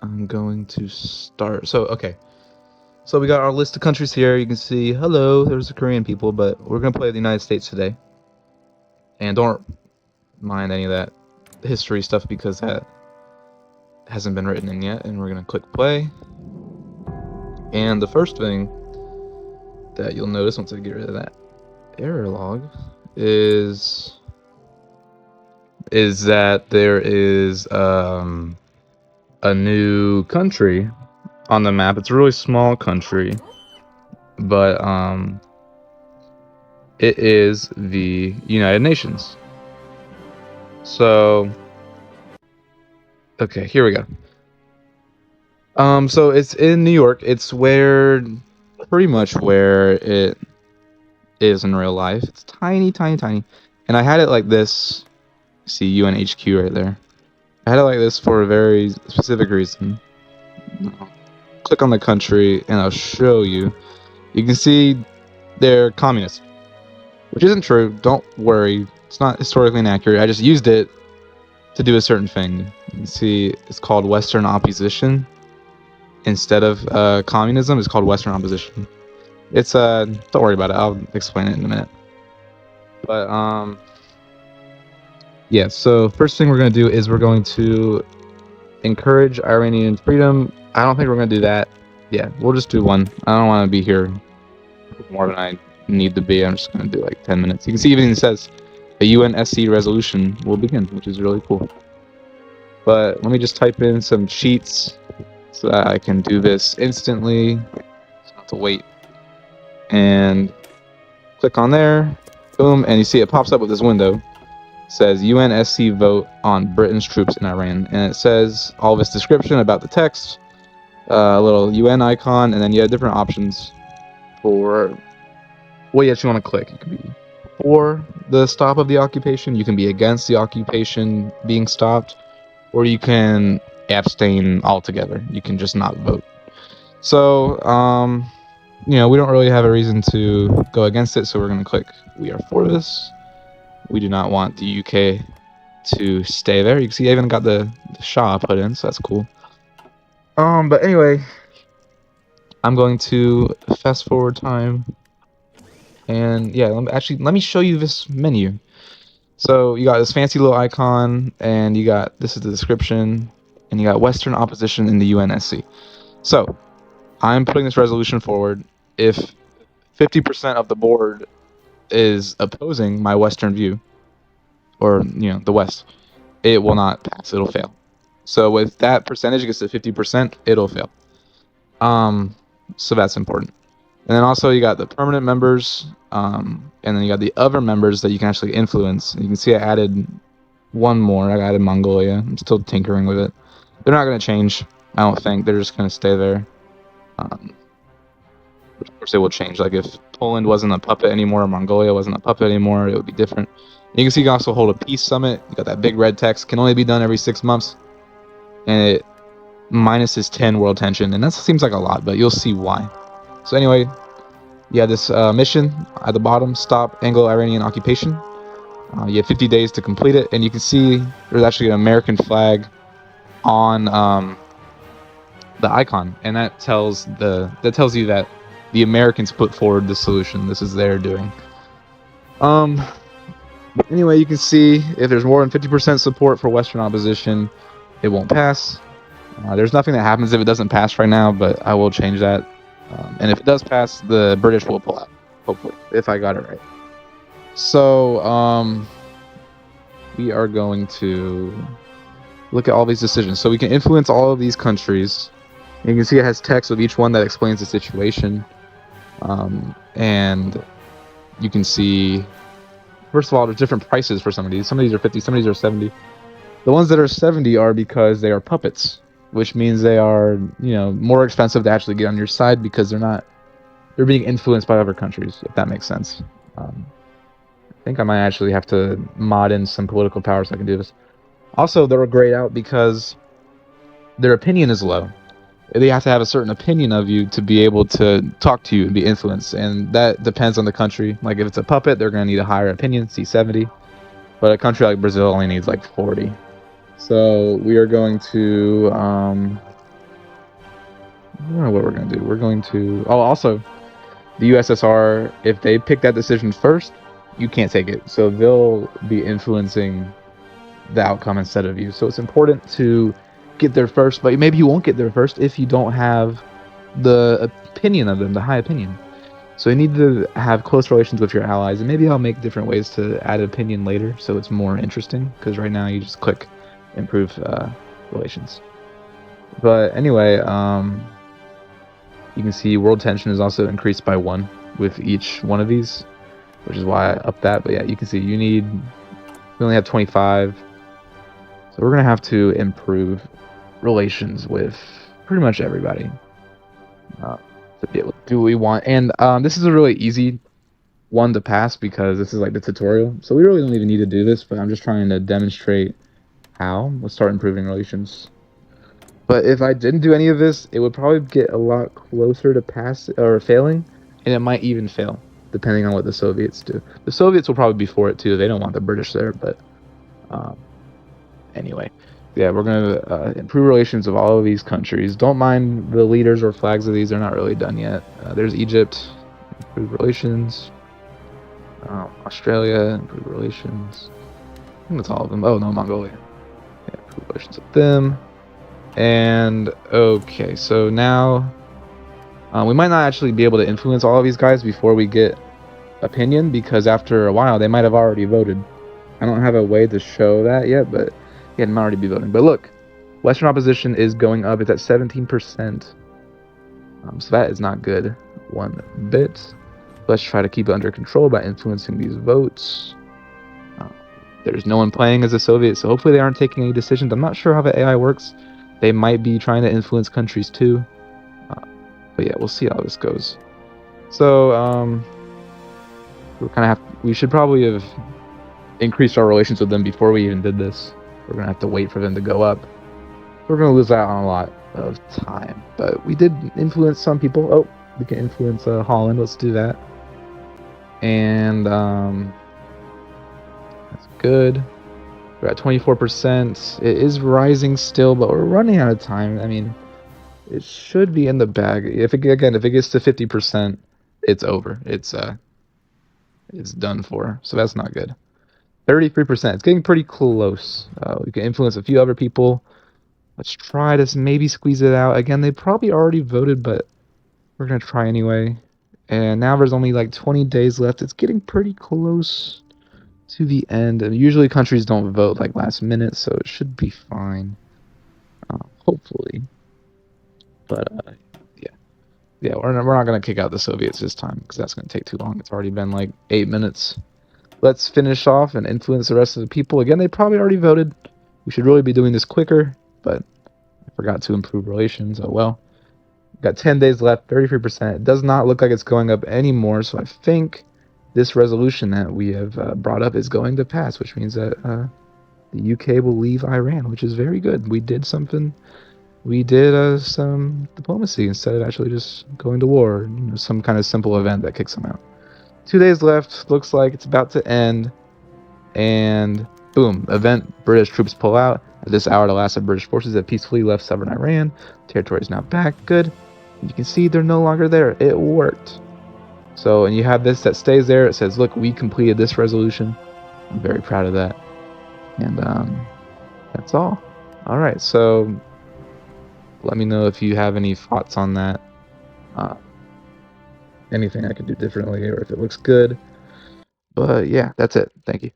I'm going to start. Okay. So we got our list of countries here. You can see, hello, there's the Korean people, but we're going to play the United States today. And don't mind any of that history stuff because that hasn't been written in yet. And we're going to click play. And the first thing that you'll notice once I get rid of that error log is that there is a new country on the map. It's a really small country, but it is the United Nations. So, okay, here we go. So it's in New York. It's pretty much where it is in real life. It's tiny, tiny, tiny. And I had it like this. See UNHQ right there. I had it like this for a very specific reason. Click on the country and I'll show you. You can see they're communist, which isn't true. Don't worry. It's not historically inaccurate. I just used it to do a certain thing. You can see it's called Western opposition. Instead of communism, it's called Western opposition. It's don't worry about it. I'll explain it in a minute. But yeah. So first thing we're gonna do is we're going to encourage Iranian freedom. I don't think we're gonna do that. Yeah, we'll just do one. I don't want to be here more than I need to be. I'm just gonna do like 10 minutes. You can see even it says a UNSC resolution will begin, which is really cool. But let me just type in some cheats so that I can do this instantly. So I don't have to wait. And click on there, boom, and you see it pops up with this window. It says UNSC vote on Britain's troops in Iran, and it says all of its description about the text, a little UN icon, and then you have different options for what you actually want to click. It could be for the stop of the occupation, you can be against the occupation being stopped, or you can abstain altogether. You can just not vote. So, we don't really have a reason to go against it, so we're going to click we are for this. We do not want the UK to stay there. You can see I even got the Shah put in, so that's cool. But anyway, I'm going to fast forward time. And yeah, let me show you this menu. So you got this fancy little icon, and you got, this is the description, and you got Western opposition in the UNSC. So I'm putting this resolution forward. If 50% of the board is opposing my Western view, or the West, it will not pass. It'll fail. So with that percentage, it gets to 50%, it'll fail. So that's important. And then also you got the permanent members, and then you got the other members that you can actually influence. You can see I added one more. I added Mongolia. I'm still tinkering with it. They're not going to change, I don't think. They're just going to stay there. Of course, it will change. Like if Poland wasn't a puppet anymore, or Mongolia wasn't a puppet anymore, it would be different. And you can see you can also hold a peace summit. You got that big red text. Can only be done every 6 months. And it minuses 10 world tension. And that seems like a lot, but you'll see why. So anyway, you have this mission at the bottom, stop Anglo-Iranian occupation. You have 50 days to complete it, and you can see there's actually an American flag on the icon, and that tells you that the Americans put forward the solution. This is their doing. Anyway, you can see if there's more than 50% support for Western opposition, it won't pass. There's nothing that happens if it doesn't pass right now, but I will change that. And if it does pass, the British will pull out, hopefully, if I got it right. So, we are going to look at all these decisions. So we can influence all of these countries. You can see it has text with each one that explains the situation. And you can see, first of all, there's different prices for some of these. Some of these are 50, some of these are 70. The ones that are 70 are because they are puppets, which means they are, more expensive to actually get on your side because they're being influenced by other countries, if that makes sense. I think I might actually have to mod in some political power so I can do this. Also, they're grayed out because their opinion is low. They have to have a certain opinion of you to be able to talk to you and be influenced, and that depends on the country. Like if it's a puppet, they're going to need a higher opinion, see 70, but a country like Brazil only needs like 40. So we are going to don't know what we're gonna do. We're going to. Oh, also, the USSR, if they pick that decision first, you can't take it. So they'll be influencing the outcome instead of you. So it's important to get there first, but maybe you won't get there first if you don't have the opinion of them, the high opinion. So you need to have close relations with your allies, and maybe I'll make different ways to add opinion later, so it's more interesting. Because right now you just click improve relations. But anyway, you can see world tension is also increased by 1 with each one of these, which is why I upped that. But yeah, you can see we only have 25, so we're gonna have to improve relations with pretty much everybody to be able to do what we want. And this is a really easy one to pass because this is like the tutorial, so we really don't even need to do this, but I'm just trying to demonstrate how. Let's start improving relations. But if I didn't do any of this, it would probably get a lot closer to pass or failing, and it might even fail, depending on what the Soviets do. The Soviets will probably be for it too. They don't want the British there, but anyway. Yeah, we're going to improve relations of all of these countries. Don't mind the leaders or flags of these. They're not really done yet. There's Egypt, improve relations. Australia, improve relations. I think that's all of them. Oh, no, Mongolia. Yeah, improve relations with them. And, okay, so now we might not actually be able to influence all of these guys before we get opinion, because after a while they might have already voted. I don't have a way to show that yet, but yeah, it might already be voting. But look, Western opposition is going up. It's at 17%. So that is not good one bit. Let's try to keep it under control by influencing these votes. There's no one playing as a Soviet, so hopefully they aren't taking any decisions. I'm not sure how the AI works. They might be trying to influence countries too. But yeah, we'll see how this goes. So we should probably have increased our relations with them before we even did this. We're gonna have to wait for them to go up. We're gonna lose out on a lot of time, but we did influence some people. Oh, we can influence Holland. Let's do that. And that's good. We're at 24%. It is rising still, but we're running out of time. I mean, it should be in the bag. If it gets to 50%, it's over. It's done for. So that's not good. 33%. It's getting pretty close. We can influence a few other people. Let's try to maybe squeeze it out. Again, they probably already voted, but we're going to try anyway. And now there's only like 20 days left. It's getting pretty close to the end. And usually countries don't vote like last minute, so it should be fine. Hopefully. But yeah, we're not going to kick out the Soviets this time because that's going to take too long. It's already been like 8 minutes. Let's finish off and influence the rest of the people. Again, they probably already voted. We should really be doing this quicker, but I forgot to improve relations. Oh well. Got 10 days left, 33%. It does not look like it's going up anymore, so I think this resolution that we have brought up is going to pass, which means that the UK will leave Iran, which is very good. We did something. We did some diplomacy instead of actually just going to war. You know, some kind of simple event that kicks them out. 2 days left. Looks like it's about to end. And boom, event, British troops pull out. At this hour, the last of British forces have peacefully left southern Iran. Territory is now back. Good. You can see they're no longer there. It worked. So, and you have this that stays there. It says, look, we completed this resolution. I'm very proud of that. And that's all. All right, so let me know if you have any thoughts on that. Anything I could do differently or if it looks good. But yeah, that's it. Thank you.